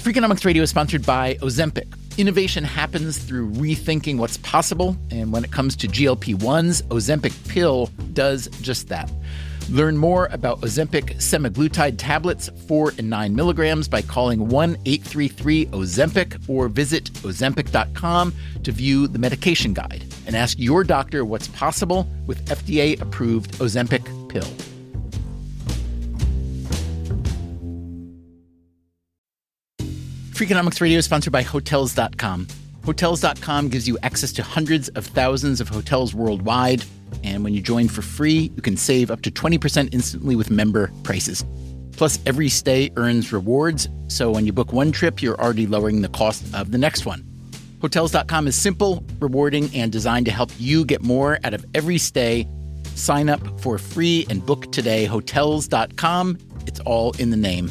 Freakonomics Radio is sponsored by Ozempic. Innovation happens through rethinking what's possible, and when it comes to GLP-1s, Ozempic pill does just that. Learn more about Ozempic semaglutide tablets, 4 and 9 milligrams, by calling 1-833-OZEMPIC or visit Ozempic.com to view the medication guide and ask your doctor what's possible with FDA-approved Ozempic pill. Freakonomics Radio is sponsored by Hotels.com. Hotels.com gives you access to hundreds of thousands of hotels worldwide, and when you join for free, you can save up to 20% instantly with member prices. Plus, every stay earns rewards, so when you book one trip, you're already lowering the cost of the next one. Hotels.com is simple, rewarding, and designed to help you get more out of every stay. Sign up for free and book today. Hotels.com. It's all in the name.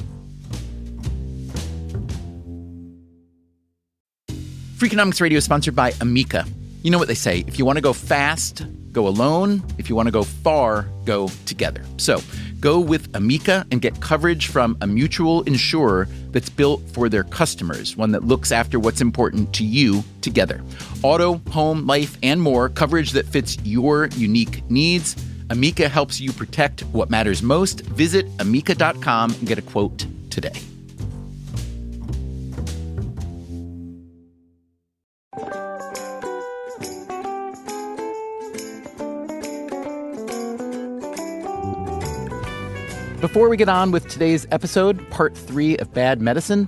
Freakonomics Radio is sponsored by Amica. You know what they say, if you want to go fast, go alone. If you want to go far, go together. So go with Amica and get coverage from a mutual insurer that's built for their customers, one that looks after what's important to you together. Auto, home, life, and more, coverage that fits your unique needs. Amica helps you protect what matters most. Visit Amica.com and get a quote today. Before we get on with today's episode, part 3 of Bad Medicine,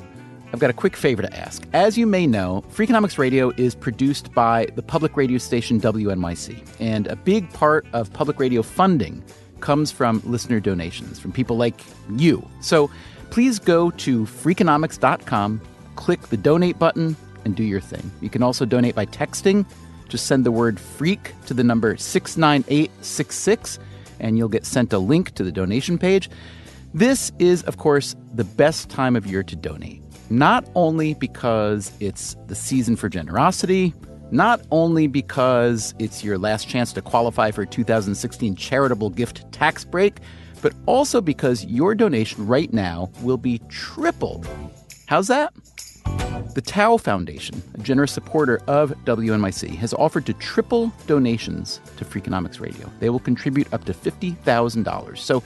I've got a quick favor to ask. As you may know, Freakonomics Radio is produced by the public radio station WNYC, and a big part of public radio funding comes from listener donations, from people like you. So please go to Freakonomics.com, click the donate button, and do your thing. You can also donate by texting. Just send the word FREAK to the number 69866, and you'll get sent a link to the donation page. This is, of course, the best time of year to donate. Not only because it's the season for generosity, not only because it's your last chance to qualify for a 2016 charitable gift tax break, but also because your donation right now will be tripled. How's that? The Tao Foundation, a generous supporter of WNYC, has offered to triple donations to Freakonomics Radio. They will contribute up to $50,000. So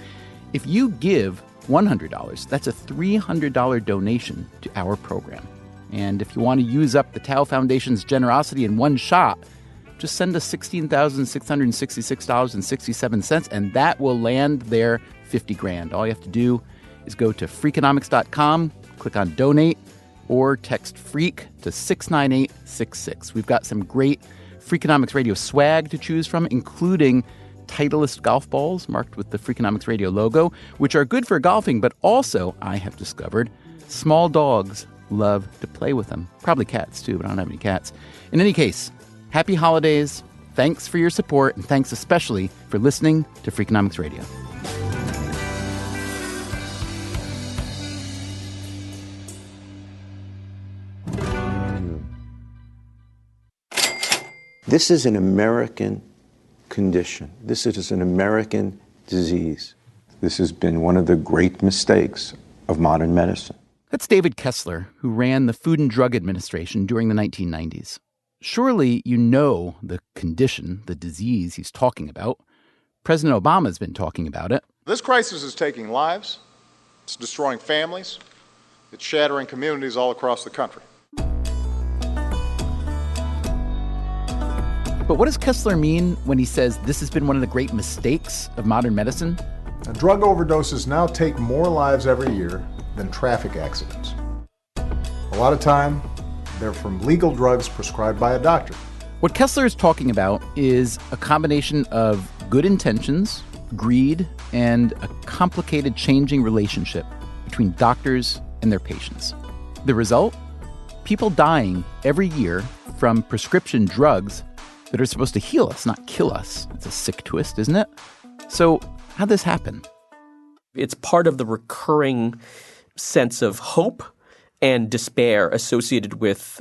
if you give $100, that's a $300 donation to our program. And if you want to use up the Tao Foundation's generosity in one shot, just send us $16,666.67, and that will land their $50,000. All you have to do is go to Freakonomics.com, click on Donate, or text FREAK to 69866. We've got some great Freakonomics Radio swag to choose from, including Titleist golf balls marked with the Freakonomics Radio logo, which are good for golfing, but also, I have discovered, small dogs love to play with them. Probably cats, too, but I don't have any cats. In any case, happy holidays. Thanks for your support, and thanks especially for listening to Freakonomics Radio. This is an American condition. This is an American disease. This has been one of the great mistakes of modern medicine. That's David Kessler, who ran the Food and Drug Administration during the 1990s. Surely you know the condition, the disease he's talking about. President Obama's been talking about it. This crisis is taking lives. It's destroying families. It's shattering communities all across the country. But what does Kessler mean when he says this has been one of the great mistakes of modern medicine? Drug overdoses now take more lives every year than traffic accidents. A lot of time, they're from legal drugs prescribed by a doctor. What Kessler is talking about is a combination of good intentions, greed, and a complicated changing relationship between doctors and their patients. The result? People dying every year from prescription drugs that are supposed to heal us, not kill us. It's a sick twist, isn't it? So how'd this happen? It's part of the recurring sense of hope and despair associated with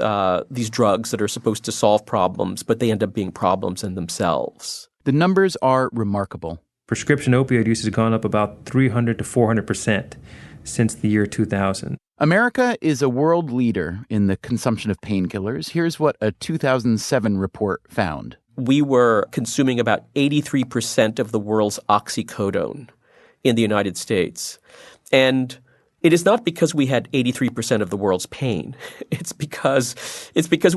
these drugs that are supposed to solve problems, but they end up being problems in themselves. The numbers are remarkable. Prescription opioid use has gone up about 300 to 400%. since the year 2000. America is a world leader in the consumption of painkillers. Here's what a 2007 report found. We were consuming about 83% of the world's oxycodone in the United States. And it is not because we had 83% of the world's pain. It's because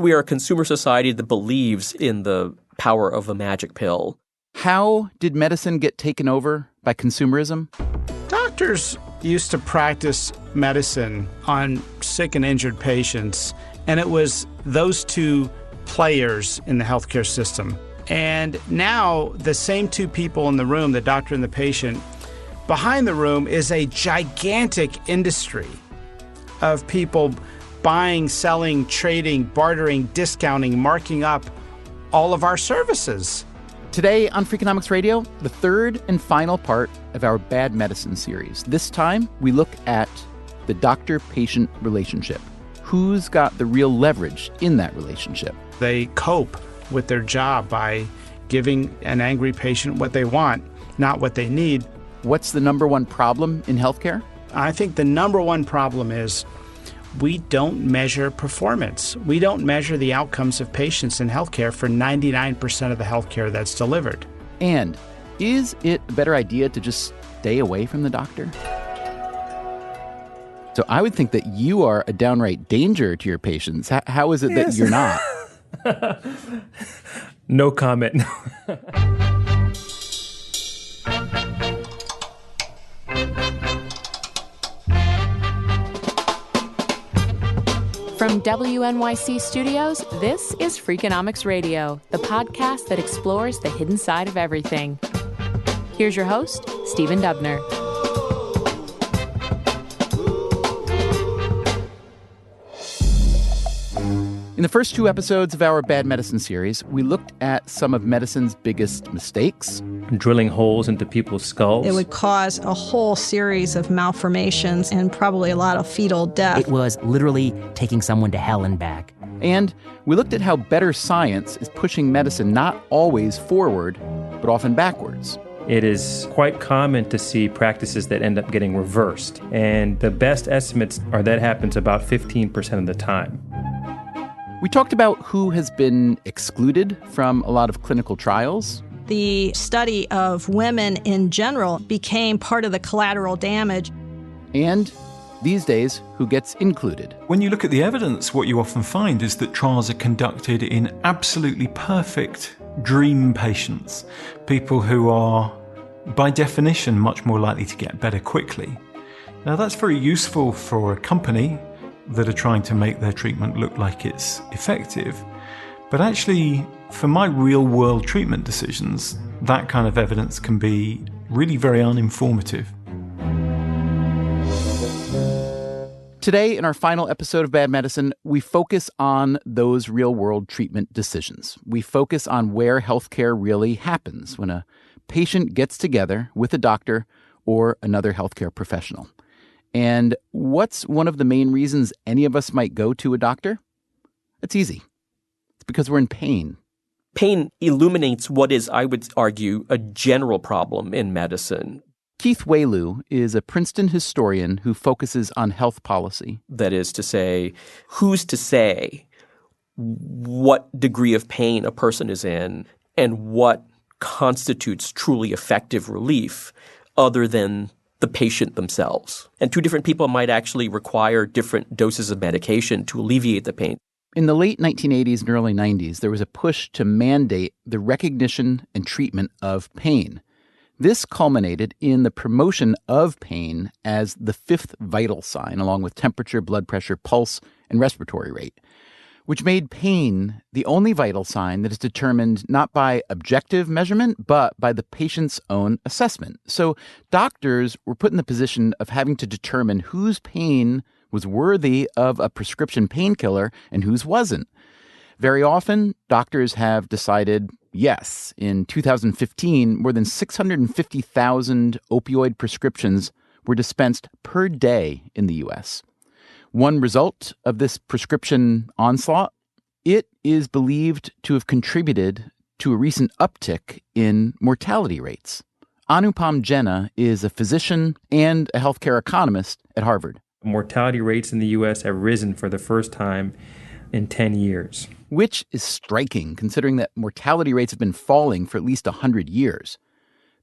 we are a consumer society that believes in the power of a magic pill. How did medicine get taken over by consumerism? Doctors used to practice medicine on sick and injured patients, and it was those two players in the healthcare system. And now the same two people in the room, the doctor and the patient, behind the room is a gigantic industry of people buying, selling, trading, bartering, discounting, marking up all of our services. Today on Freakonomics Radio, the third and final part of our Bad Medicine series. This time, we look at the doctor-patient relationship. Who's got the real leverage in that relationship? They cope with their job by giving an angry patient what they want, not what they need. What's the number one problem in healthcare? I think the number one problem is we don't measure performance. We don't measure the outcomes of patients in healthcare for 99% of the healthcare that's delivered. And is it a better idea to just stay away from the doctor? So I would think that you are a downright danger to your patients. How is it that you're not? No comment. From WNYC Studios, this is Freakonomics Radio, the podcast that explores the hidden side of everything. Here's your host, Stephen Dubner. In the first two episodes of our Bad Medicine series, we looked at some of medicine's biggest mistakes. Drilling holes into people's skulls. It would cause a whole series of malformations and probably a lot of fetal death. It was literally taking someone to hell and back. And we looked at how better science is pushing medicine not always forward, but often backwards. It is quite common to see practices that end up getting reversed. And the best estimates are that happens about 15% of the time. We talked about who has been excluded from a lot of clinical trials. The study of women in general became part of the collateral damage. And these days, who gets included. When you look at the evidence, what you often find is that trials are conducted in absolutely perfect dream patients, people who are, by definition, much more likely to get better quickly. Now, that's very useful for a company that are trying to make their treatment look like it's effective. But actually, for my real-world treatment decisions, that kind of evidence can be really very uninformative. Today, in our final episode of Bad Medicine, we focus on those real-world treatment decisions. We focus on where healthcare really happens, when a patient gets together with a doctor or another healthcare professional. And what's one of the main reasons any of us might go to a doctor? It's easy. It's because we're in pain. Pain illuminates what is, I would argue, a general problem in medicine. Keith Wailoo is a Princeton historian who focuses on health policy. That is to say, who's to say what degree of pain a person is in and what constitutes truly effective relief other than the patient themselves. And two different people might actually require different doses of medication to alleviate the pain. In the late 1980s and early 90s, there was a push to mandate the recognition and treatment of pain. This culminated in the promotion of pain as the fifth vital sign, along with temperature, blood pressure, pulse, and respiratory rate, which made pain the only vital sign that is determined not by objective measurement, but by the patient's own assessment. So doctors were put in the position of having to determine whose pain was worthy of a prescription painkiller and whose wasn't. Very often, doctors have decided, yes, in 2015, more than 650,000 opioid prescriptions were dispensed per day in the U.S. One result of this prescription onslaught, it is believed to have contributed to a recent uptick in mortality rates. Anupam Jena is a physician and a healthcare economist at Harvard. Mortality rates in the U.S. have risen for the first time in 10 years. Which is striking, considering that mortality rates have been falling for at least 100 years.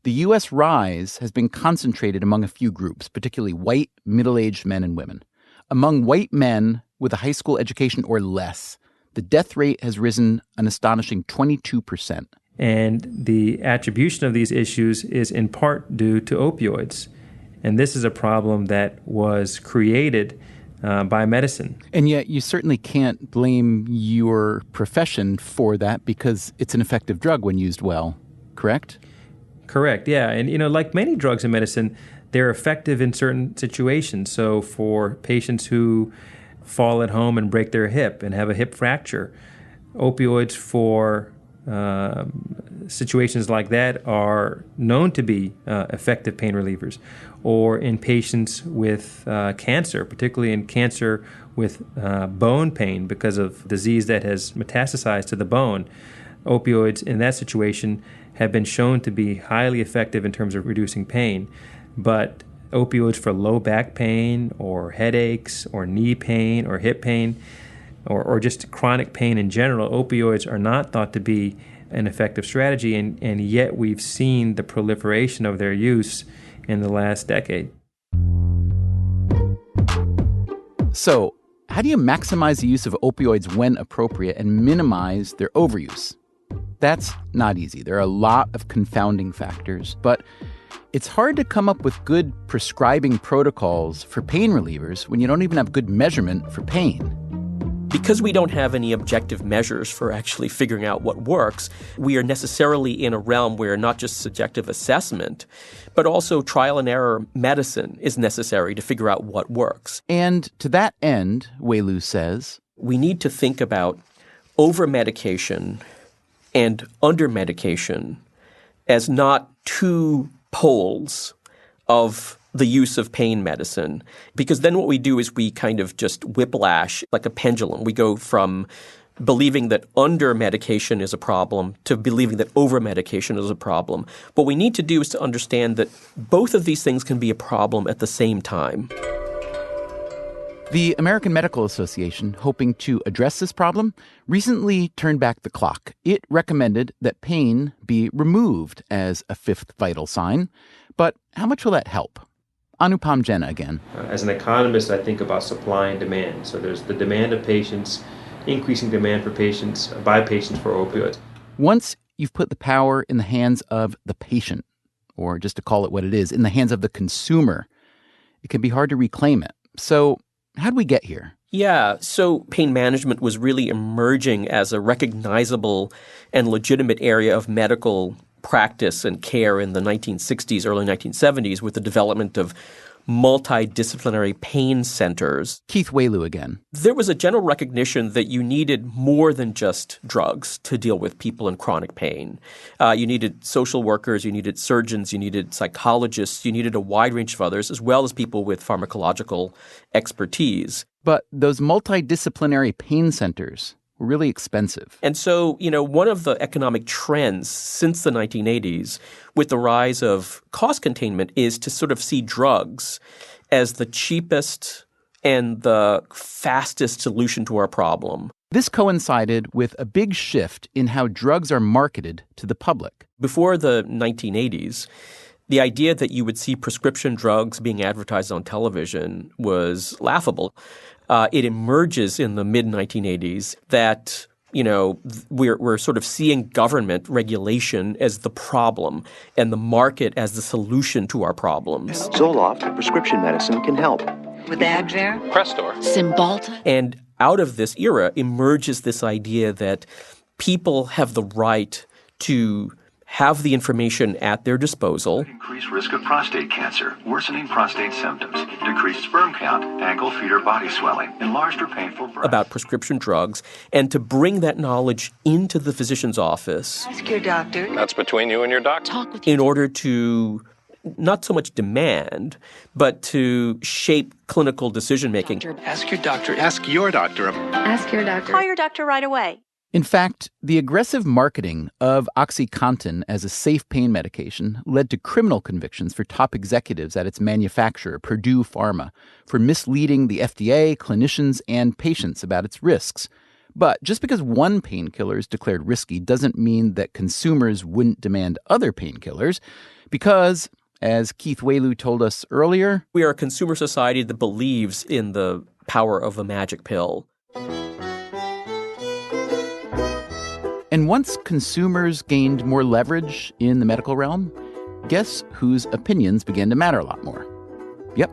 The U.S. rise has been concentrated among a few groups, particularly white, middle-aged men and women. Among white men with a high school education or less, the death rate has risen an astonishing 22%. And the attribution of these issues is in part due to opioids. And this is a problem that was created by medicine. And yet you certainly can't blame your profession for that because it's an effective drug when used well, correct? Correct, yeah. And, like many drugs in medicine, they're effective in certain situations. So for patients who fall at home and break their hip and have a hip fracture, opioids for situations like that are known to be effective pain relievers. Or in patients with cancer, particularly in cancer with bone pain because of disease that has metastasized to the bone, opioids in that situation have been shown to be highly effective in terms of reducing pain. But opioids for low back pain or headaches or knee pain or hip pain or just chronic pain in general, opioids are not thought to be an effective strategy, and yet we've seen the proliferation of their use in the last decade. So, how do you maximize the use of opioids when appropriate and minimize their overuse? That's not easy. There are a lot of confounding factors, but it's hard to come up with good prescribing protocols for pain relievers when you don't even have good measurement for pain. Because we don't have any objective measures for actually figuring out what works, we are necessarily in a realm where not just subjective assessment, but also trial and error medicine is necessary to figure out what works. And to that end, Wei-Lu says, we need to think about over-medication and under-medication as not two poles of the use of pain medicine, because then what we do is we kind of just whiplash like a pendulum. We go from believing that under-medication is a problem to believing that over-medication is a problem. What we need to do is to understand that both of these things can be a problem at the same time. The American Medical Association, hoping to address this problem, recently turned back the clock. It recommended that pain be removed as a fifth vital sign. But how much will that help? Anupam Jena again. As an economist, I think about supply and demand. So there's the demand of patients, increasing demand for patients, by patients for opioids. Once you've put the power in the hands of the patient, or just to call it what it is, in the hands of the consumer, it can be hard to reclaim it. So how did we get here? Yeah, so pain management was really emerging as a recognizable and legitimate area of medical practice and care in the 1960s, early 1970s with the development of multidisciplinary pain centers. Keith Wei-Lu again. There was a general recognition that you needed more than just drugs to deal with people in chronic pain. You needed social workers, you needed surgeons, you needed psychologists, you needed a wide range of others, as well as people with pharmacological expertise. But those multidisciplinary pain centers were really expensive. And so, one of the economic trends since the 1980s with the rise of cost containment is to sort of see drugs as the cheapest and the fastest solution to our problem. This coincided with a big shift in how drugs are marketed to the public. Before the 1980s, the idea that you would see prescription drugs being advertised on television was laughable. It emerges in the mid-1980s that, we're sort of seeing government regulation as the problem and the market as the solution to our problems. Zoloft, prescription medicine, can help. With Advair, Crestor, Cymbalta. And out of this era emerges this idea that people have the right to have the information at their disposal. Increased risk of prostate cancer, worsening prostate symptoms, decreased sperm count, ankle, feet, or body swelling, enlarged or painful breast. About prescription drugs, and to bring that knowledge into the physician's office. Ask your doctor. That's between you and your doctor. Talk with in order to not so much demand, but to shape clinical decision-making. Ask your doctor. Ask your doctor. Ask your doctor. Call your doctor right away. In fact, the aggressive marketing of OxyContin as a safe pain medication led to criminal convictions for top executives at its manufacturer, Purdue Pharma, for misleading the FDA, clinicians, and patients about its risks. But just because one painkiller is declared risky doesn't mean that consumers wouldn't demand other painkillers, because, as Keith Wailoo told us earlier, we are a consumer society that believes in the power of a magic pill. And once consumers gained more leverage in the medical realm, guess whose opinions began to matter a lot more? Yep,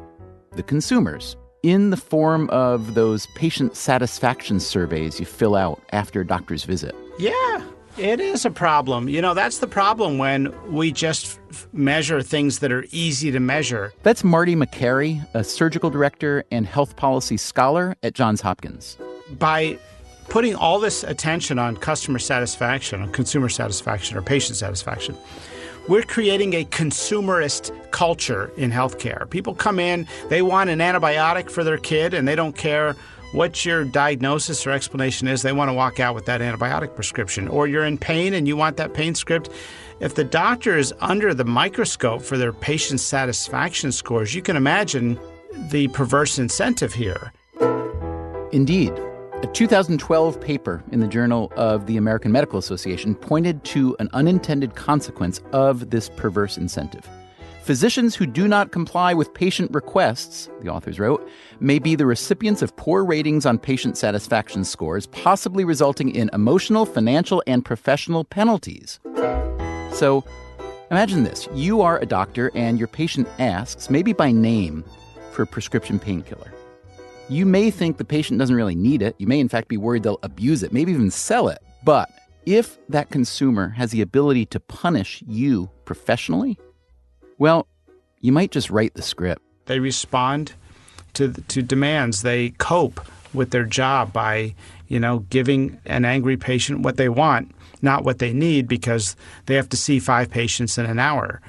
the consumers, in the form of those patient satisfaction surveys you fill out after a doctor's visit. Yeah, it is a problem. That's the problem when we just measure things that are easy to measure. That's Marty Makary, a surgical director and health policy scholar at Johns Hopkins. By putting all this attention on customer satisfaction, on consumer satisfaction, or patient satisfaction, we're creating a consumerist culture in healthcare. People come in, they want an antibiotic for their kid, and they don't care what your diagnosis or explanation is. They want to walk out with that antibiotic prescription. Or you're in pain and you want that pain script. If the doctor is under the microscope for their patient satisfaction scores, you can imagine the perverse incentive here. Indeed. A 2012 paper in the Journal of the American Medical Association pointed to an unintended consequence of this perverse incentive. Physicians who do not comply with patient requests, the authors wrote, may be the recipients of poor ratings on patient satisfaction scores, possibly resulting in emotional, financial, and professional penalties. So, imagine this. You are a doctor and your patient asks, maybe by name, for a prescription painkiller. You may think the patient doesn't really need it. You may, in fact, be worried they'll abuse it, maybe even sell it. But if that consumer has the ability to punish you professionally, well, you might just write the script. They respond to demands. They cope with their job by, giving an angry patient what they want, not what they need, because they have to see 5 patients in an hour.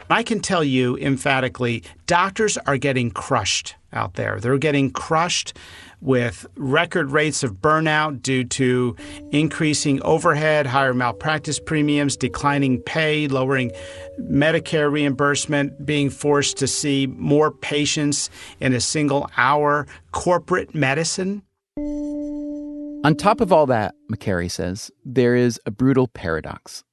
I can tell you emphatically, doctors are getting crushed out there. They're getting crushed with record rates of burnout due to increasing overhead, higher malpractice premiums, declining pay, lowering Medicare reimbursement, being forced to see more patients in a single hour, corporate medicine. On top of all that, Makary says, there is a brutal paradox.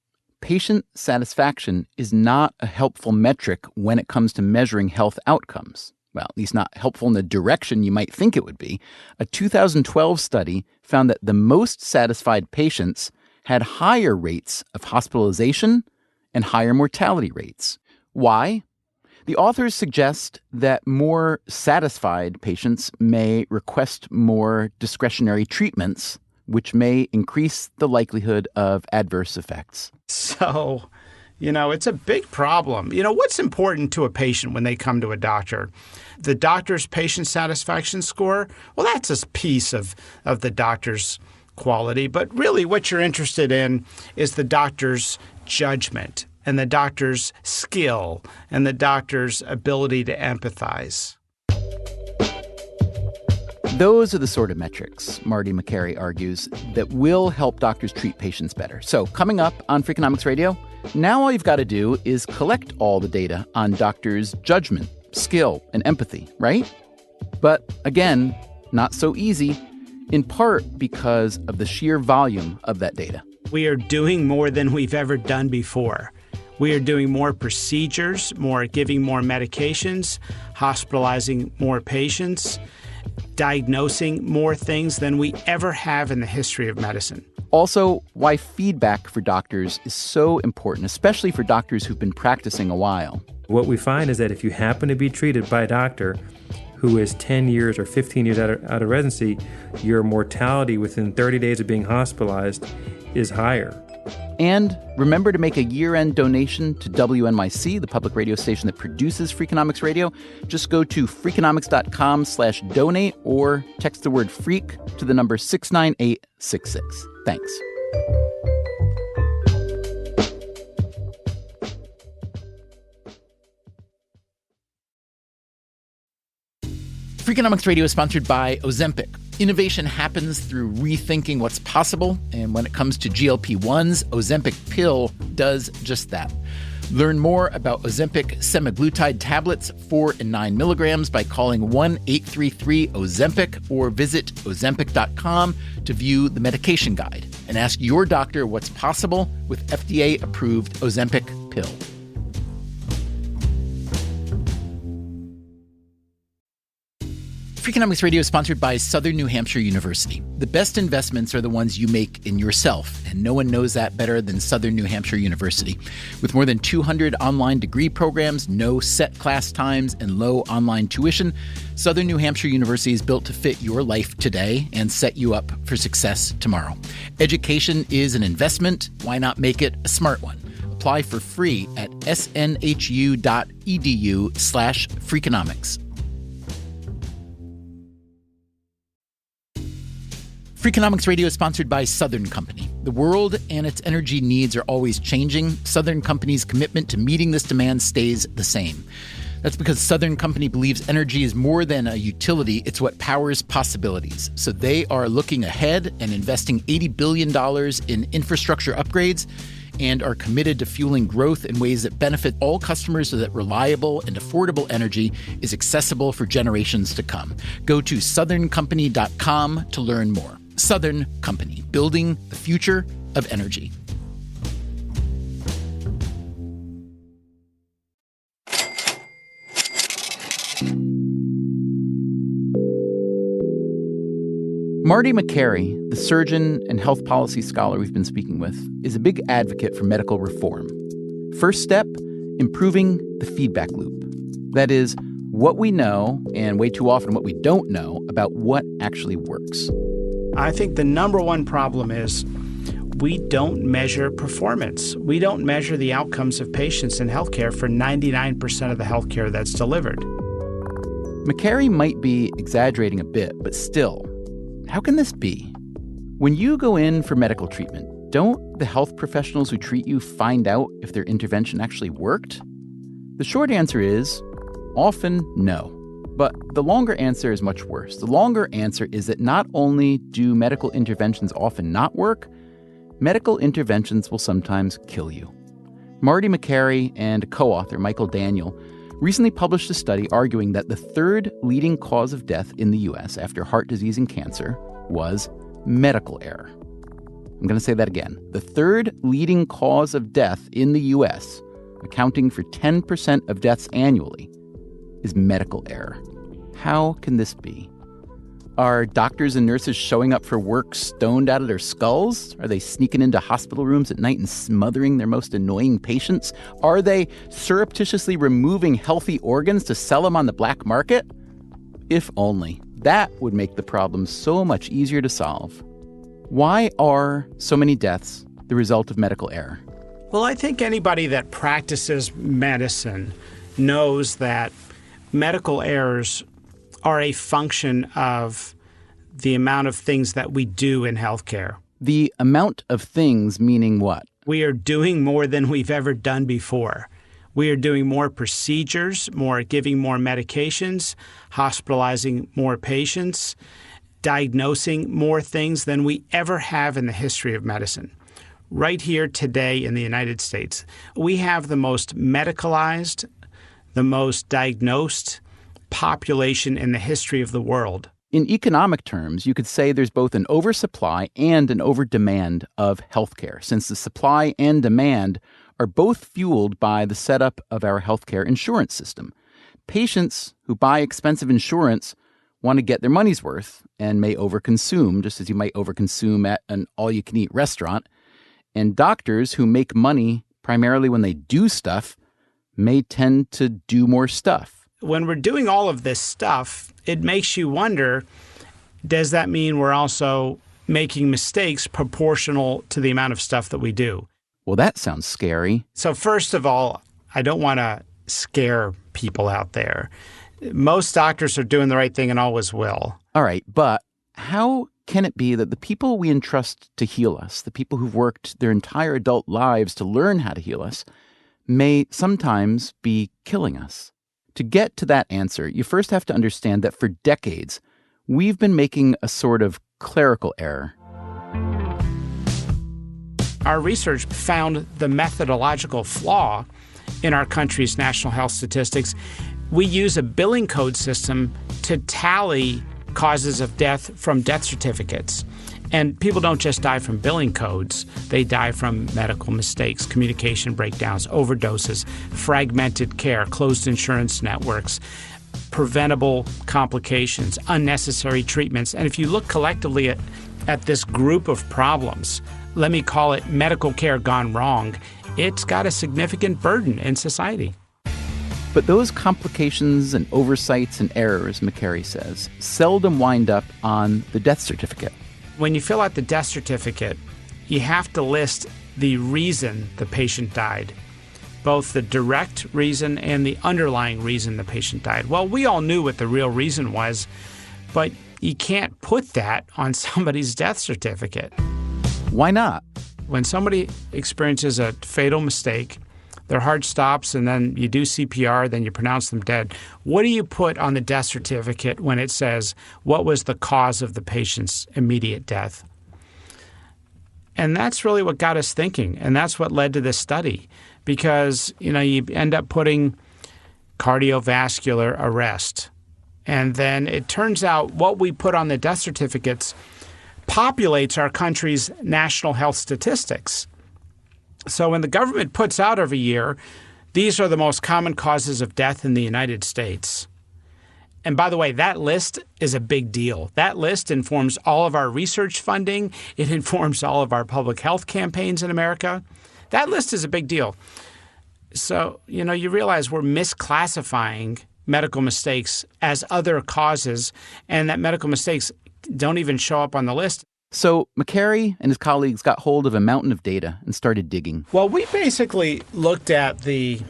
Patient satisfaction is not a helpful metric when it comes to measuring health outcomes. Well, at least not helpful in the direction you might think it would be. A 2012 study found that the most satisfied patients had higher rates of hospitalization and higher mortality rates. Why? The authors suggest that more satisfied patients may request more discretionary treatments, which may increase the likelihood of adverse effects. So, it's a big problem. What's important to a patient when they come to a doctor? The doctor's patient satisfaction score? Well, that's a piece of the doctor's quality. But really what you're interested in is the doctor's judgment and the doctor's skill and the doctor's ability to empathize. Those are the sort of metrics, Marty Makary argues, that will help doctors treat patients better. So coming up on Freakonomics Radio, now all you've got to do is collect all the data on doctors' judgment, skill, and empathy, right? But again, not so easy, in part because of the sheer volume of that data. We are doing more than we've ever done before. We are doing more procedures, giving more medications, hospitalizing more patients, diagnosing more things than we ever have in the history of medicine. Also, why feedback for doctors is so important, especially for doctors who've been practicing a while. What we find is that if you happen to be treated by a doctor who is 10 years or 15 years out of residency, your mortality within 30 days of being hospitalized is higher. And remember to make a year-end donation to WNYC, the public radio station that produces Freakonomics Radio. Just go to freakonomics.com/donate or text the word freak to the number 69866. Thanks. Freakonomics Radio is sponsored by Ozempic. Innovation happens through rethinking what's possible, and when it comes to GLP-1s, Ozempic pill does just that. Learn more about Ozempic semaglutide tablets, 4 and 9 milligrams, by calling 1-833-OZEMPIC or visit Ozempic.com to view the medication guide and ask your doctor what's possible with FDA-approved Ozempic pill. Freakonomics Radio is sponsored by Southern New Hampshire University. The best investments are the ones you make in yourself, and no one knows that better than Southern New Hampshire University. With more than 200 online degree programs, no set class times, and low online tuition, Southern New Hampshire University is built to fit your life today and set you up for success tomorrow. Education is an investment. Why not make it a smart one? Apply for free at snhu.edu/Freakonomics. Freakonomics Radio is sponsored by Southern Company. The world and its energy needs are always changing. Southern Company's commitment to meeting this demand stays the same. That's because Southern Company believes energy is more than a utility, it's what powers possibilities. So they are looking ahead and investing $80 billion in infrastructure upgrades and are committed to fueling growth in ways that benefit all customers so that reliable and affordable energy is accessible for generations to come. Go to southerncompany.com to learn more. Southern Company, building the future of energy. Marty Makary, the surgeon and health policy scholar we've been speaking with, is a big advocate for medical reform. First step, improving the feedback loop. That is, what we know, and way too often what we don't know, about what actually works. I think the number one problem is we don't measure performance. We don't measure the outcomes of patients in healthcare for 99% of the healthcare that's delivered. Makary might be exaggerating a bit, but still, how can this be? When you go in for medical treatment, don't the health professionals who treat you find out if their intervention actually worked? The short answer is often no. But the longer answer is much worse. The longer answer is that not only do medical interventions often not work, medical interventions will sometimes kill you. Marty Makary and co-author Michael Daniel recently published a study arguing that the third leading cause of death in the U.S. after heart disease and cancer was medical error. I'm going to say that again. The third leading cause of death in the U.S., accounting for 10% of deaths annually, is medical error. How can this be? Are doctors and nurses showing up for work stoned out of their skulls? Are they sneaking into hospital rooms at night and smothering their most annoying patients? Are they surreptitiously removing healthy organs to sell them on the black market? If only. That would make the problem so much easier to solve. Why are so many deaths the result of medical error? Well, I think anybody that practices medicine knows that medical errors are a function of the amount of things that we do in healthcare. The amount of things meaning what? We are doing more than we've ever done before. We are doing more procedures, giving more medications, hospitalizing more patients, diagnosing more things than we ever have in the history of medicine. Right here today in the United States, we have the most medicalized, the most diagnosed population in the history of the world. In economic terms, you could say there's both an oversupply and an overdemand of healthcare, since the supply and demand are both fueled by the setup of our healthcare insurance system. Patients who buy expensive insurance want to get their money's worth and may overconsume, just as you might overconsume at an all-you-can-eat restaurant. And doctors who make money primarily when they do stuff may tend to do more stuff. When we're doing all of this stuff, it makes you wonder, does that mean we're also making mistakes proportional to the amount of stuff that we do? Well, that sounds scary. So first of all, I don't want to scare people out there. Most doctors are doing the right thing and always will. All right, but how can it be that the people we entrust to heal us, the people who've worked their entire adult lives to learn how to heal us, may sometimes be killing us? To get to that answer, you first have to understand that for decades, we've been making a sort of clerical error. Our research found the methodological flaw in our country's national health statistics. We use a billing code system to tally causes of death from death certificates. And people don't just die from billing codes. They die from medical mistakes, communication breakdowns, overdoses, fragmented care, closed insurance networks, preventable complications, unnecessary treatments. And if you look collectively at this group of problems, let me call it medical care gone wrong, it's got a significant burden in society. But those complications and oversights and errors, McCary says, seldom wind up on the death certificate. When you fill out the death certificate, you have to list the reason the patient died, both the direct reason and the underlying reason the patient died. Well, we all knew what the real reason was, but you can't put that on somebody's death certificate. Why not? When somebody experiences a fatal mistake, their heart stops, and then you do CPR, then you pronounce them dead. What do you put on the death certificate when it says what was the cause of the patient's immediate death? And that's really what got us thinking, and that's what led to this study. Because, you end up putting cardiovascular arrest. And then it turns out what we put on the death certificates populates our country's national health statistics. So when the government puts out every year, these are the most common causes of death in the United States. And by the way, that list is a big deal. That list informs all of our research funding. It informs all of our public health campaigns in America. That list is a big deal. So, you realize we're misclassifying medical mistakes as other causes, and that medical mistakes don't even show up on the list. So McCary and his colleagues got hold of a mountain of data and started digging. Well, we basically looked at the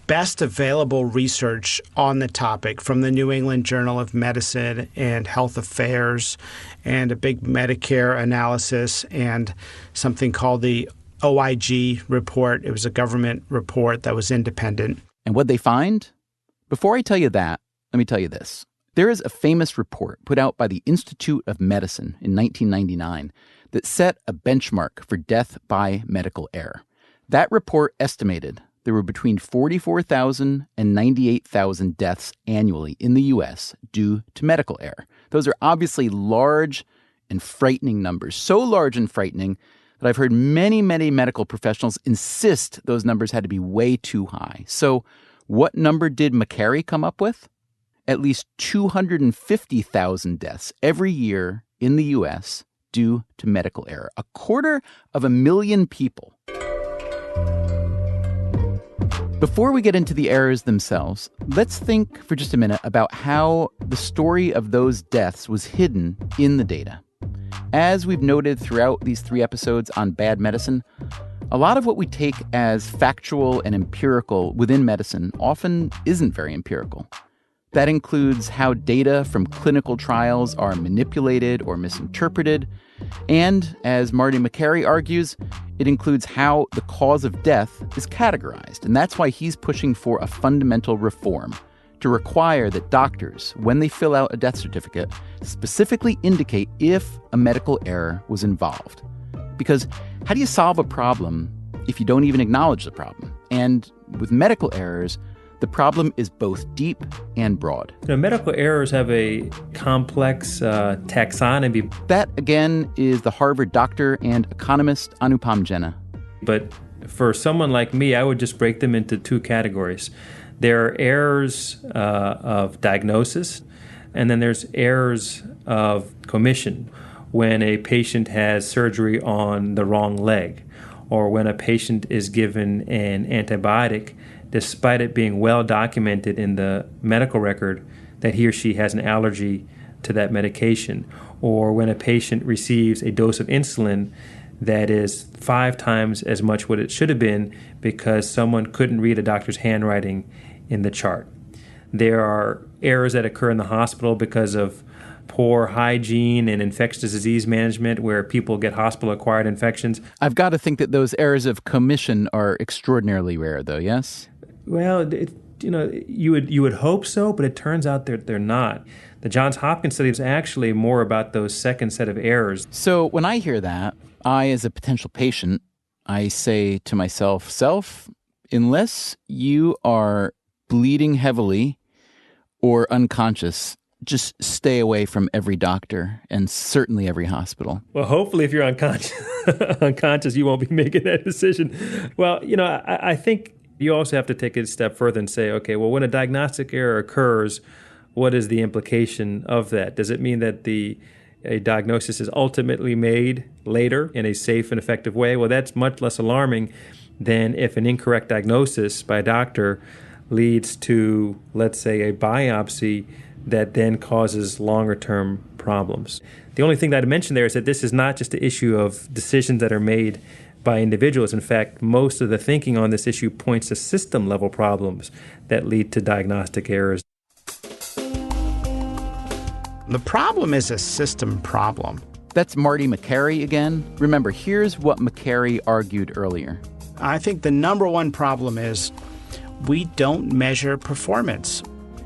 best available research on the topic from the New England Journal of Medicine and Health Affairs, and a big Medicare analysis, and something called the OIG report. It was a government report that was independent. And what'd they find? Before I tell you that, let me tell you this. There is a famous report put out by the Institute of Medicine in 1999 that set a benchmark for death by medical error. That report estimated there were between 44,000 and 98,000 deaths annually in the U.S. due to medical error. Those are obviously large and frightening numbers, so large and frightening that I've heard many, many medical professionals insist those numbers had to be way too high. So what number did McCary come up with? At least 250,000 deaths every year in the U.S. due to medical error. 250,000 people. Before we get into the errors themselves, let's think for just a minute about how the story of those deaths was hidden in the data. As we've noted throughout these 3 episodes on bad medicine, a lot of what we take as factual and empirical within medicine often isn't very empirical. That includes how data from clinical trials are manipulated or misinterpreted. And, as Marty McCary argues, it includes how the cause of death is categorized. And that's why he's pushing for a fundamental reform to require that doctors, when they fill out a death certificate, specifically indicate if a medical error was involved. Because how do you solve a problem if you don't even acknowledge the problem? And with medical errors, the problem is both deep and broad. Medical errors have a complex taxonomy. That, again, is the Harvard doctor and economist Anupam Jena. But for someone like me, I would just break them into 2 categories. There are errors of diagnosis, and then there's errors of commission, when a patient has surgery on the wrong leg, or when a patient is given an antibiotic despite it being well documented in the medical record that he or she has an allergy to that medication, or when a patient receives a dose of insulin that is 5 times as much what it should have been because someone couldn't read a doctor's handwriting in the chart. There are errors that occur in the hospital because of poor hygiene and infectious disease management where people get hospital-acquired infections. I've got to think that those errors of commission are extraordinarily rare, though, yes? Well, you would hope so, but it turns out they're not. The Johns Hopkins study is actually more about those second set of errors. So when I hear that, I, as a potential patient, I say to myself, unless you are bleeding heavily or unconscious, just stay away from every doctor and certainly every hospital. Well, hopefully if you're unconscious, you won't be making that decision. Well, I think you also have to take it a step further and say, okay, well, when a diagnostic error occurs, what is the implication of that? Does it mean that a diagnosis is ultimately made later in a safe and effective way? Well, that's much less alarming than if an incorrect diagnosis by a doctor leads to, let's say, a biopsy that then causes longer-term problems. The only thing that I mentioned there is that this is not just an issue of decisions that are made by individuals. In fact, most of the thinking on this issue points to system-level problems that lead to diagnostic errors. The problem is a system problem. That's Marty Makary again. Remember, here's what Makary argued earlier. I think the number one problem is we don't measure performance.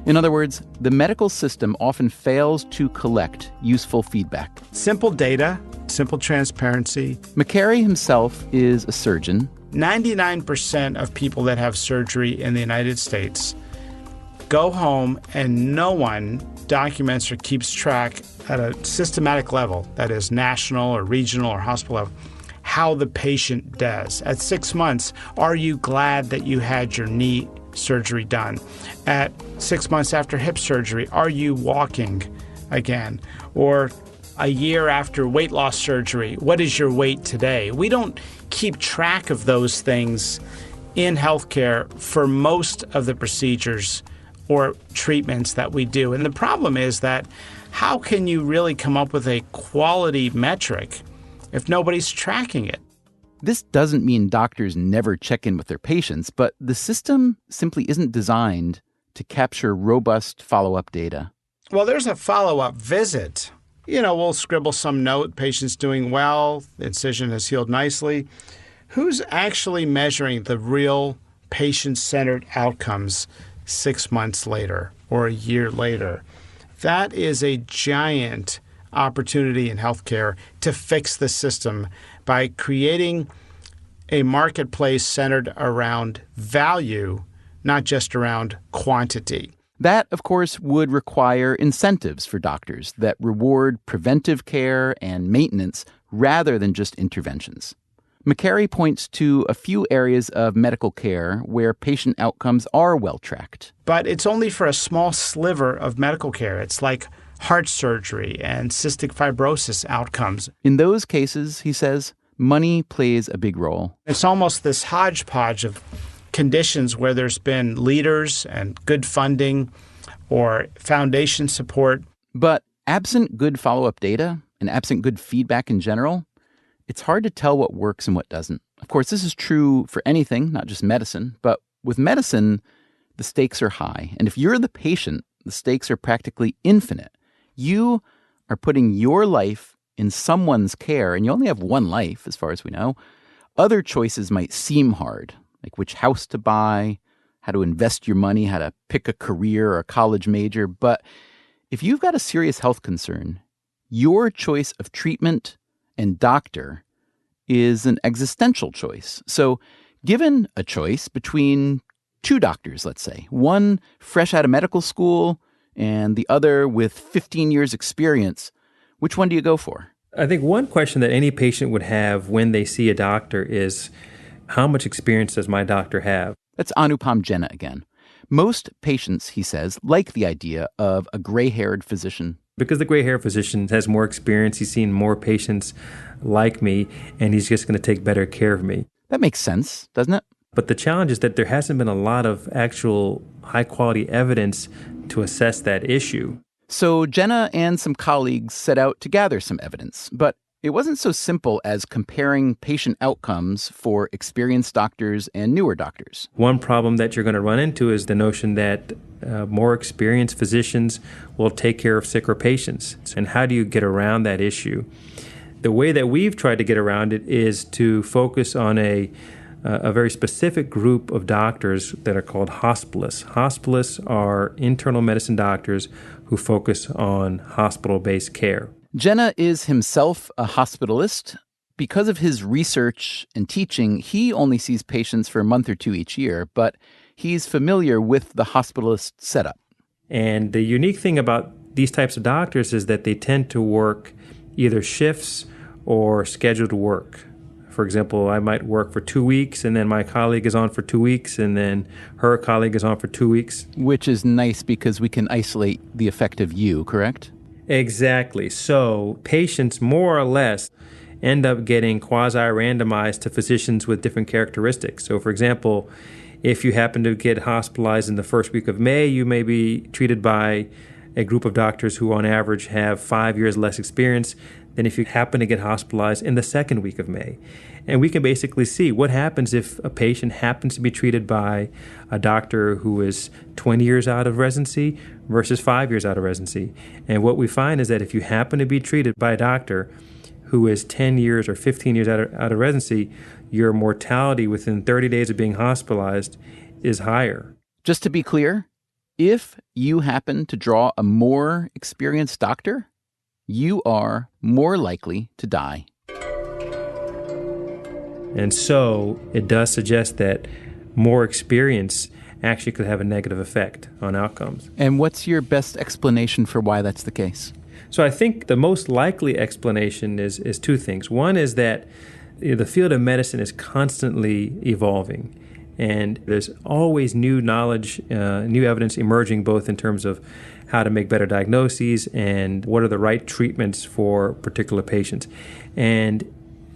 In other words, the medical system often fails to collect useful feedback. Simple data, simple transparency. Makary himself is a surgeon. 99% of people that have surgery in the United States go home and no one documents or keeps track at a systematic level, that is national or regional or hospital level, how the patient does. At 6 months, are you glad that you had your knee surgery done? At 6 months after hip surgery, are you walking again? Or a year after weight loss surgery, what is your weight today? We don't keep track of those things in healthcare for most of the procedures or treatments that we do. And the problem is that how can you really come up with a quality metric if nobody's tracking it? This doesn't mean doctors never check in with their patients, but the system simply isn't designed to capture robust follow-up data. Well, there's a follow-up visit. We'll scribble some note, patient's doing well, the incision has healed nicely. Who's actually measuring the real patient-centered outcomes 6 months later or a year later? That is a giant opportunity in healthcare to fix the system by creating a marketplace centered around value, not just around quantity. That, of course, would require incentives for doctors that reward preventive care and maintenance rather than just interventions. Makary points to a few areas of medical care where patient outcomes are well tracked. But it's only for a small sliver of medical care. It's like heart surgery and cystic fibrosis outcomes. In those cases, he says, money plays a big role. It's almost this hodgepodge of conditions where there's been leaders and good funding or foundation support. But absent good follow-up data and absent good feedback in general, it's hard to tell what works and what doesn't. Of course, this is true for anything, not just medicine. But with medicine, the stakes are high. And if you're the patient, the stakes are practically infinite. You are putting your life in someone's care, and you only have one life, as far as we know. Other choices might seem hard, like which house to buy, how to invest your money, how to pick a career or a college major. But if you've got a serious health concern, your choice of treatment and doctor is an existential choice. So given a choice between two doctors, let's say, one fresh out of medical school and the other with 15 years experience, which one do you go for? I think one question that any patient would have when they see a doctor is, how much experience does my doctor have? That's Anupam Jena again. Most patients, he says, like the idea of a gray-haired physician. Because the gray-haired physician has more experience, he's seen more patients like me, and he's just going to take better care of me. That makes sense, doesn't it? But the challenge is that there hasn't been a lot of actual high-quality evidence to assess that issue. So Jena and some colleagues set out to gather some evidence, but it wasn't so simple as comparing patient outcomes for experienced doctors and newer doctors. One problem that you're going to run into is the notion that more experienced physicians will take care of sicker patients. And how do you get around that issue? The way that we've tried to get around it is to focus on a a very specific group of doctors that are called hospitalists. Hospitalists are internal medicine doctors who focus on hospital-based care. Jenna is himself a hospitalist. Because of his research and teaching, he only sees patients for a month or two each year, but he's familiar with the hospitalist setup. And the unique thing about these types of doctors is that they tend to work either shifts or scheduled work. For example, I might work for 2 weeks, and then my colleague is on for 2 weeks, and then her colleague is on for 2 weeks. Which is nice because we can isolate the effect of you, correct? Exactly. So patients more or less end up getting quasi-randomized to physicians with different characteristics. So for example, if you happen to get hospitalized in the first week of May, you may be treated by a group of doctors who on average have 5 years less experience than if you happen to get hospitalized in the second week of May. And we can basically see what happens if a patient happens to be treated by a doctor who is 20 years out of residency versus 5 years out of residency. And what we find is that if you happen to be treated by a doctor who is 10 years or 15 years out of residency, your mortality within 30 days of being hospitalized is higher. Just to be clear, if you happen to draw a more experienced doctor, you are more likely to die. And so it does suggest that more experience actually could have a negative effect on outcomes. And what's your best explanation for why that's the case? So I think the most likely explanation is two things. One is that the field of medicine is constantly evolving, and there's always new knowledge, new evidence emerging both in terms of how to make better diagnoses and what are the right treatments for particular patients. And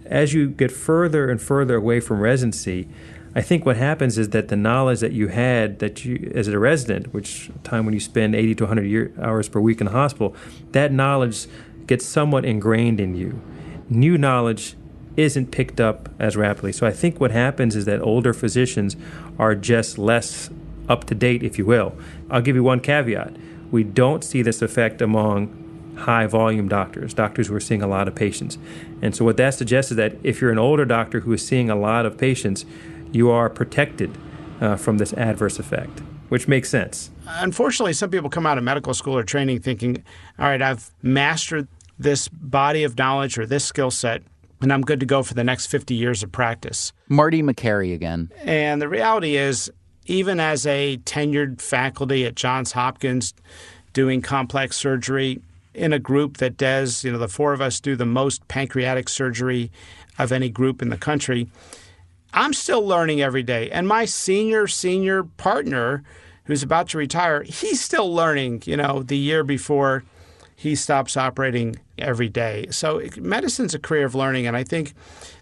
as you get further and further away from residency, I think what happens is that the knowledge that you had that you as a resident, which time when you spend 80 to 100 hours per week in the hospital, that knowledge gets somewhat ingrained in you. New knowledge isn't picked up as rapidly. So I think what happens is that older physicians are just less up to date, if you will. I'll give you one caveat. We don't see this effect among high volume doctors who are seeing a lot of patients. And so what that suggests is that if you're an older doctor who is seeing a lot of patients, you are protected from this adverse effect, which makes sense. Unfortunately, some people come out of medical school or training thinking, all right, I've mastered this body of knowledge or this skill set, and I'm good to go for the next 50 years of practice. Marty McCary again. And the reality is, even as a tenured faculty at Johns Hopkins doing complex surgery in a group that does, the four of us do the most pancreatic surgery of any group in the country, I'm still learning every day. And my senior partner who's about to retire, he's still learning, the year before he stops operating every day. So medicine's a career of learning, and I think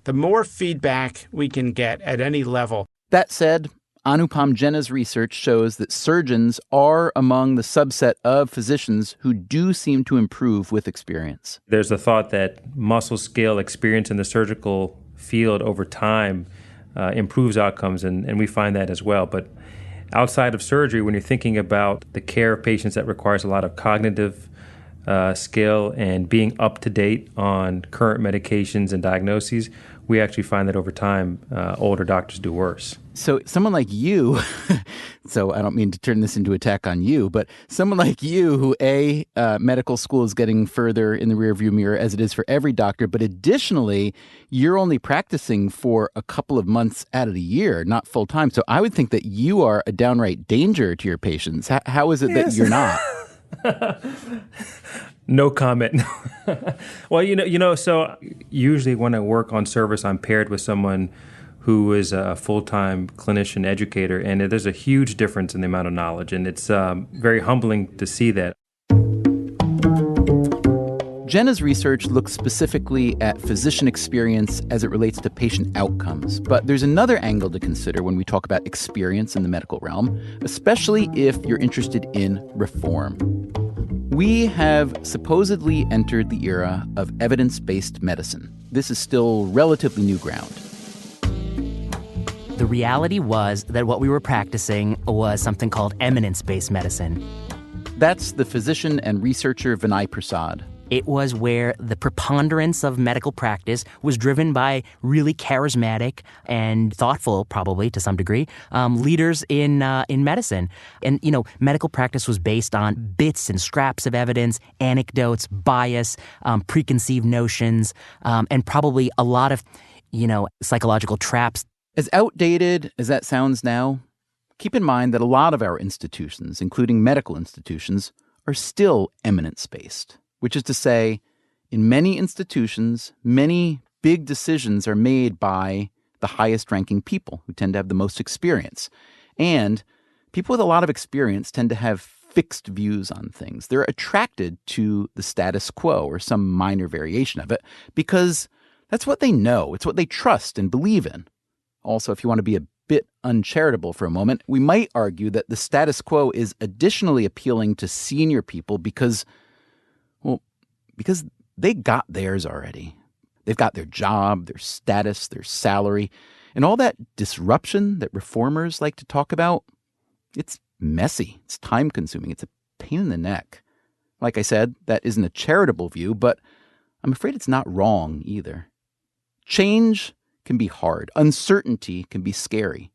the more feedback we can get at any level. That said, Anupam Jenna's research shows that surgeons are among the subset of physicians who do seem to improve with experience. There's the thought that muscle skill experience in the surgical field over time improves outcomes, and we find that as well. But outside of surgery, when you're thinking about the care of patients that requires a lot of cognitive skill and being up to date on current medications and diagnoses, we actually find that over time, older doctors do worse. So someone like you, so I don't mean to turn this into an attack on you, but someone like you who, medical school is getting further in the rearview mirror as it is for every doctor, but additionally, you're only practicing for a couple of months out of the year, not full time. So I would think that you are a downright danger to your patients. How is it that you're not? No comment. Well, so usually when I work on service, I'm paired with someone who is a full-time clinician educator, and there's a huge difference in the amount of knowledge, and it's very humbling to see that. Jenna's research looks specifically at physician experience as it relates to patient outcomes, but there's another angle to consider when we talk about experience in the medical realm, especially if you're interested in reform. We have supposedly entered the era of evidence-based medicine. This is still relatively new ground. The reality was that what we were practicing was something called eminence-based medicine. That's the physician and researcher Vinay Prasad. It was where the preponderance of medical practice was driven by really charismatic and thoughtful, probably to some degree, leaders in medicine. And, medical practice was based on bits and scraps of evidence, anecdotes, bias, preconceived notions, and probably a lot of, psychological traps. As outdated as that sounds now, keep in mind that a lot of our institutions, including medical institutions, are still eminence-based, which is to say, in many institutions, many big decisions are made by the highest-ranking people who tend to have the most experience. And people with a lot of experience tend to have fixed views on things. They're attracted to the status quo or some minor variation of it because that's what they know. It's what they trust and believe in. Also, if you want to be a bit uncharitable for a moment, we might argue that the status quo is additionally appealing to senior people because they got theirs already. They've got their job, their status, their salary, and all that disruption that reformers like to talk about. It's messy. It's time-consuming. It's a pain in the neck. Like I said, that isn't a charitable view, but I'm afraid it's not wrong either. Change can be hard. Uncertainty can be scary.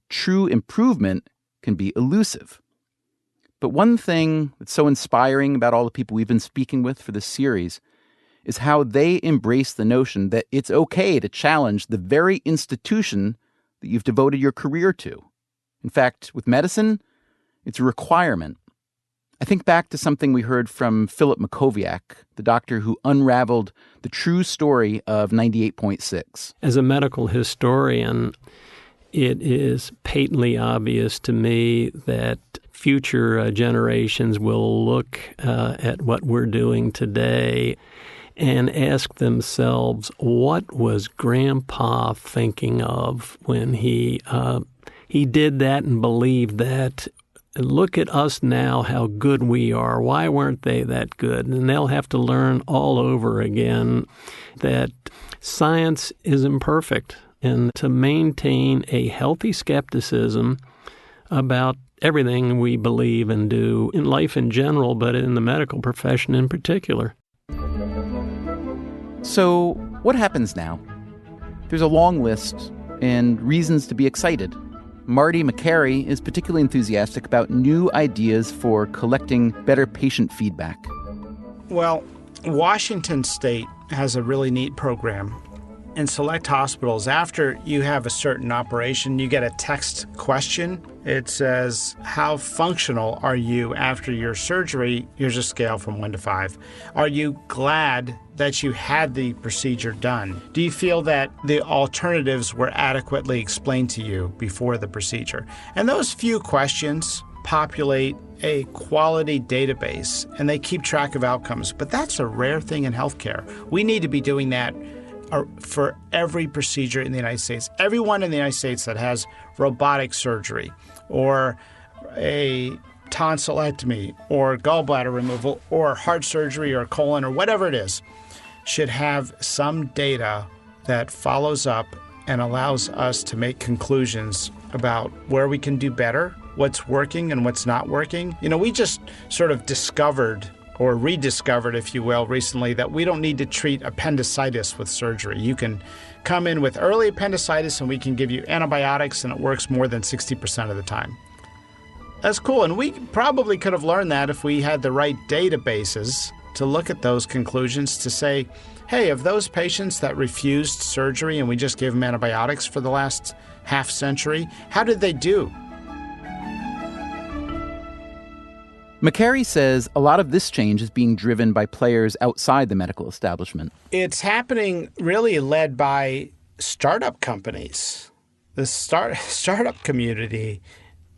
True improvement can be elusive. But one thing that's so inspiring about all the people we've been speaking with for this series is how they embrace the notion that it's okay to challenge the very institution that you've devoted your career to. In fact, with medicine, it's a requirement. I think back to something we heard from Philip Mackowiak, the doctor who unraveled the true story of 98.6. As a medical historian, it is patently obvious to me that future generations will look at what we're doing today and ask themselves, what was Grandpa thinking of when he did that and believed that? Look at us now, how good we are. Why weren't they that good? And they'll have to learn all over again that science is imperfect, and to maintain a healthy skepticism about everything we believe and do in life in general, but in the medical profession in particular. So what happens now? There's a long list and reasons to be excited. Marty Makary is particularly enthusiastic about new ideas for collecting better patient feedback. Well, Washington State has a really neat program. In select hospitals, after you have a certain operation, you get a text question. It says, how functional are you after your surgery? Here's a scale from 1 to 5. Are you glad that you had the procedure done? Do you feel that the alternatives were adequately explained to you before the procedure? And those few questions populate a quality database, and they keep track of outcomes. But that's a rare thing in healthcare. We need to be doing that for every procedure in the United States. Everyone in the United States that has robotic surgery or a tonsillectomy or gallbladder removal or heart surgery or colon or whatever it is should have some data that follows up and allows us to make conclusions about where we can do better, what's working and what's not working. We just sort of discovered or rediscovered, if you will, recently that we don't need to treat appendicitis with surgery. You can come in with early appendicitis and we can give you antibiotics and it works more than 60% of the time. That's cool, and we probably could have learned that if we had the right databases to look at those conclusions to say, hey, of those patients that refused surgery and we just gave them antibiotics for the last half century, how did they do? Makary says a lot of this change is being driven by players outside the medical establishment. It's happening really led by startup companies. The startup community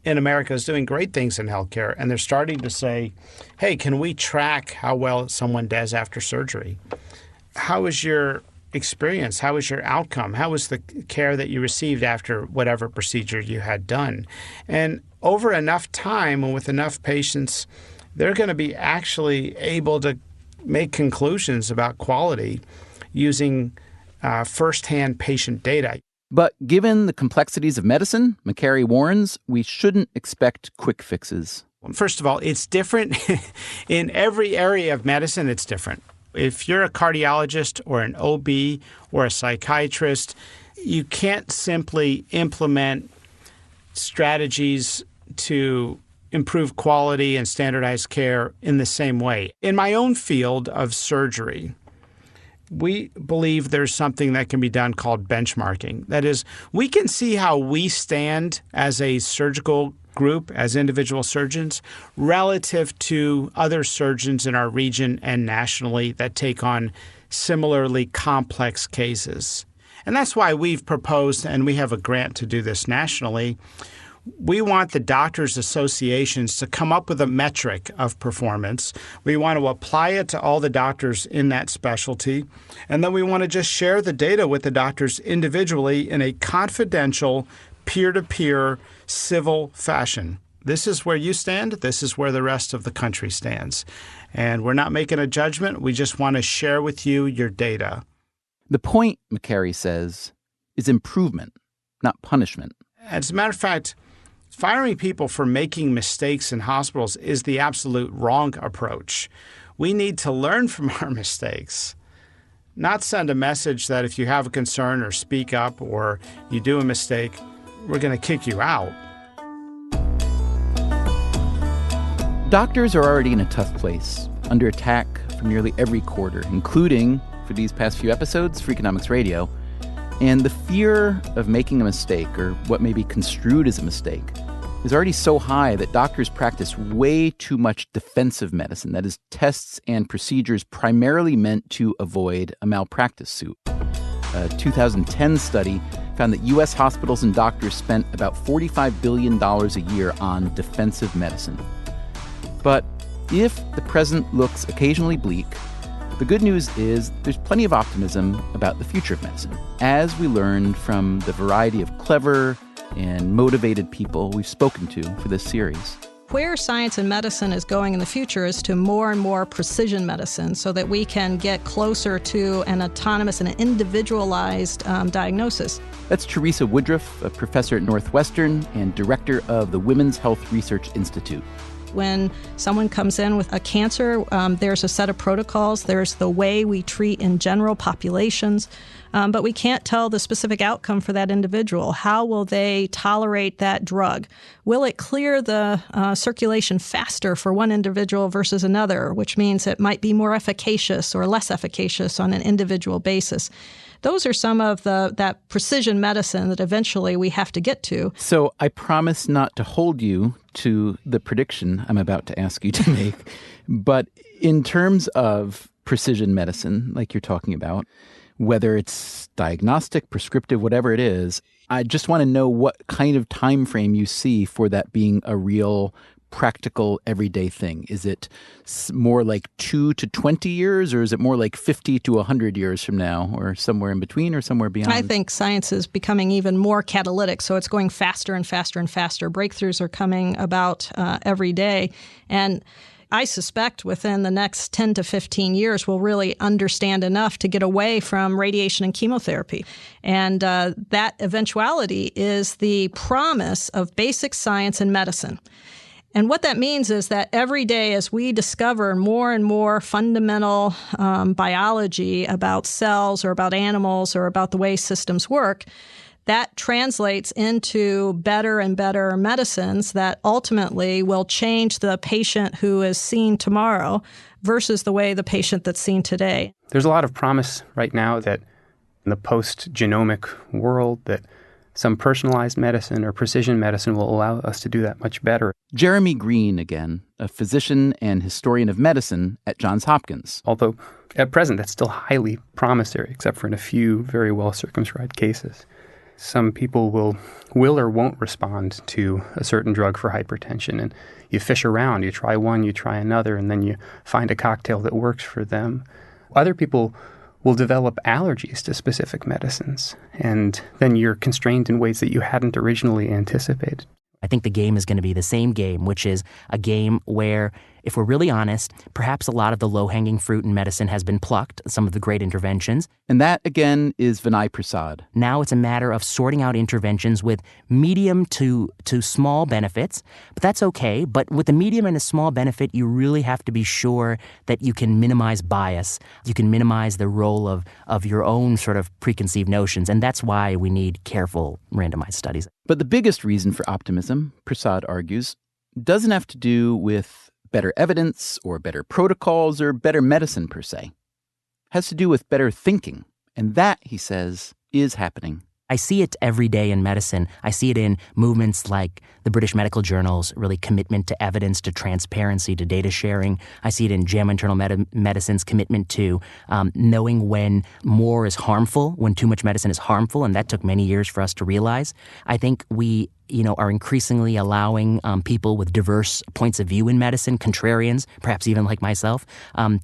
in America is doing great things in healthcare, and they're starting to say, hey, can we track how well someone does after surgery? How is your experience? How was your outcome? How was the care that you received after whatever procedure you had done? And over enough time and with enough patients, they're going to be actually able to make conclusions about quality using firsthand patient data. But given the complexities of medicine, Makary warns, we shouldn't expect quick fixes. First of all, it's different. In every area of medicine, it's different. If you're a cardiologist or an OB or a psychiatrist, you can't simply implement strategies to improve quality and standardize care in the same way. In my own field of surgery, we believe there's something that can be done called benchmarking. That is, we can see how we stand as a surgical group, as individual surgeons, relative to other surgeons in our region and nationally that take on similarly complex cases. And that's why we've proposed, and we have a grant to do this nationally, we want the doctors' associations to come up with a metric of performance. We want to apply it to all the doctors in that specialty. And then we want to just share the data with the doctors individually in a confidential, peer-to-peer, civil fashion. This is where you stand. This is where the rest of the country stands. And we're not making a judgment. We just want to share with you your data. The point, McCary says, is improvement, not punishment. As a matter of fact, firing people for making mistakes in hospitals is the absolute wrong approach. We need to learn from our mistakes, not send a message that if you have a concern or speak up or you do a mistake, we're going to kick you out. Doctors are already in a tough place, under attack from nearly every quarter, including, for these past few episodes, Freakonomics Radio. And the fear of making a mistake, or what may be construed as a mistake, is already so high that doctors practice way too much defensive medicine, that is, tests and procedures primarily meant to avoid a malpractice suit. A 2010 study found that U.S. hospitals and doctors spent about $45 billion a year on defensive medicine. But if the present looks occasionally bleak, the good news is there's plenty of optimism about the future of medicine, as we learned from the variety of clever and motivated people we've spoken to for this series. Where science and medicine is going in the future is to more and more precision medicine so that we can get closer to an autonomous and individualized diagnosis. That's Teresa Woodruff, a professor at Northwestern and director of the Women's Health Research Institute. When someone comes in with a cancer, there's a set of protocols. There's the way we treat in general populations, but we can't tell the specific outcome for that individual. How will they tolerate that drug? Will it clear the circulation faster for one individual versus another, which means it might be more efficacious or less efficacious on an individual basis? Those are some of that precision medicine that eventually we have to get to. So I promise not to hold you to the prediction I'm about to ask you to make. But in terms of precision medicine, like you're talking about, whether it's diagnostic, prescriptive, whatever it is, I just want to know what kind of time frame you see for that being a real practical everyday thing. Is it more like 2 to 20 years, or is it more like 50 to 100 years from now, or somewhere in between, or somewhere beyond? I think science is becoming even more catalytic, so it's going faster and faster and faster. Breakthroughs are coming about every day, and I suspect within the next 10 to 15 years, we'll really understand enough to get away from radiation and chemotherapy. And that eventuality is the promise of basic science and medicine. And what that means is that every day as we discover more and more fundamental biology about cells or about animals or about the way systems work, that translates into better and better medicines that ultimately will change the patient who is seen tomorrow versus the way the patient that's seen today. There's a lot of promise right now that in the post-genomic world that some personalized medicine or precision medicine will allow us to do that much better. Jeremy Green again, a physician and historian of medicine at Johns Hopkins. Although at present that's still highly promissory, except for in a few very well-circumscribed cases. Some people will or won't respond to a certain drug for hypertension. And you fish around, you try one, you try another, and then you find a cocktail that works for them. Other people will develop allergies to specific medicines, and then you're constrained in ways that you hadn't originally anticipated. I think the game is going to be the same game, which is a game where if we're really honest, perhaps a lot of the low-hanging fruit in medicine has been plucked, some of the great interventions. And that, again, is Vinay Prasad. Now it's a matter of sorting out interventions with medium to small benefits, but that's okay. But with a medium and a small benefit, you really have to be sure that you can minimize bias. You can minimize the role of your own sort of preconceived notions, and that's why we need careful randomized studies. But the biggest reason for optimism, Prasad argues, doesn't have to do with better evidence or better protocols or better medicine per se. It has to do with better thinking. And that, he says, is happening. I see it every day in medicine. I see it in movements like the British Medical Journal's really commitment to evidence, to transparency, to data sharing. I see it in JAMA Internal Medicine's commitment to knowing when more is harmful, when too much medicine is harmful, and that took many years for us to realize. I think we are increasingly allowing people with diverse points of view in medicine, contrarians, perhaps even like myself,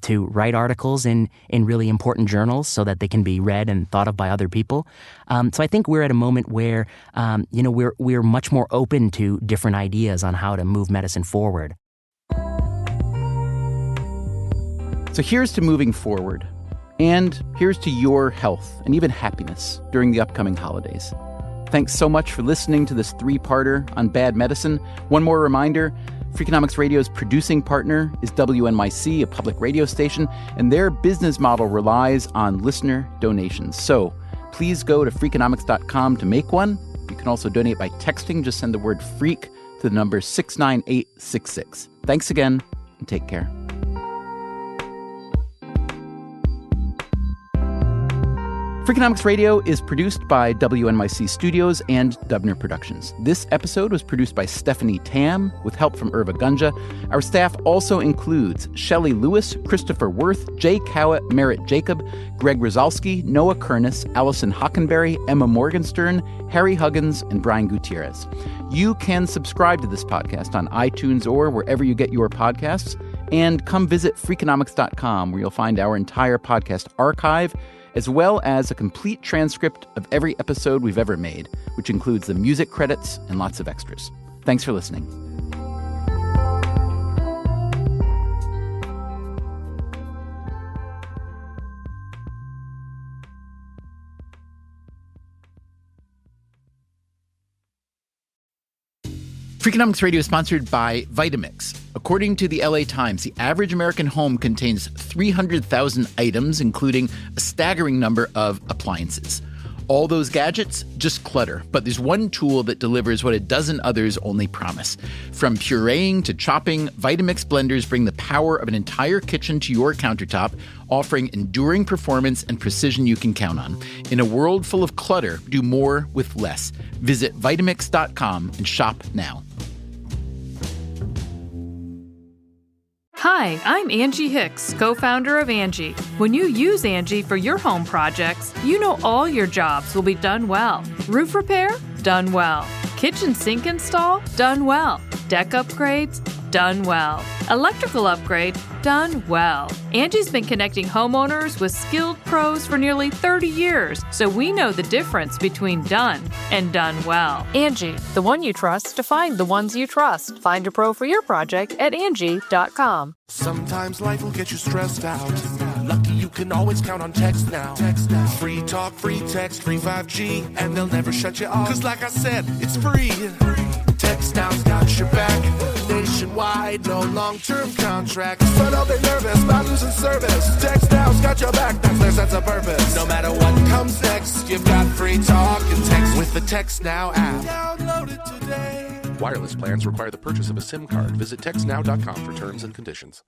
to write articles in really important journals so that they can be read and thought of by other people. So I think we're at a moment where, we're much more open to different ideas on how to move medicine forward. So here's to moving forward. And here's to your health and even happiness during the upcoming holidays. Thanks so much for listening to this 3-parter on bad medicine. One more reminder, Freakonomics Radio's producing partner is WNYC, a public radio station, and their business model relies on listener donations. So please go to Freakonomics.com to make one. You can also donate by texting. Just send the word FREAK to the number 69866. Thanks again, and take care. Freakonomics Radio is produced by WNYC Studios and Dubner Productions. This episode was produced by Stephanie Tam with help from Irva Gunja. Our staff also includes Shelley Lewis, Christopher Worth, Jay Cowett, Merritt Jacob, Greg Rosalski, Noah Kernis, Allison Hockenberry, Emma Morgenstern, Harry Huggins, and Brian Gutierrez. You can subscribe to this podcast on iTunes or wherever you get your podcasts. And come visit Freakonomics.com, where you'll find our entire podcast archive, as well as a complete transcript of every episode we've ever made, which includes the music credits and lots of extras. Thanks for listening. Freakonomics Radio is sponsored by Vitamix. According to the LA Times, the average American home contains 300,000 items, including a staggering number of appliances. All those gadgets, just clutter. But there's one tool that delivers what a dozen others only promise. From pureeing to chopping, Vitamix blenders bring the power of an entire kitchen to your countertop, offering enduring performance and precision you can count on. In a world full of clutter, do more with less. Visit Vitamix.com and shop now. Hi, I'm Angie Hicks, co-founder of Angie. When you use Angie for your home projects, you know all your jobs will be done well. Roof repair? Done well. Kitchen sink install? Done well. Deck upgrades? Done well. Electrical upgrade? Done well. Angie's been connecting homeowners with skilled pros for nearly 30 years, so we know the difference between done and done well. Angie, the one you trust to find the ones you trust. Find a pro for your project at Angie.com. Sometimes life will get you stressed out. Lucky you can always count on text now. Free talk, free text, free 5G, and they'll never shut you off. 'Cause like I said, it's free. Text Now's got your back. Nationwide, no long-term contracts. But don't be nervous about losing service. Text Now's got your back. That's their sense of purpose. No matter what comes next, you've got free talk and text with the Text Now app. Download it today. Wireless plans require the purchase of a SIM card. Visit textnow.com for terms and conditions.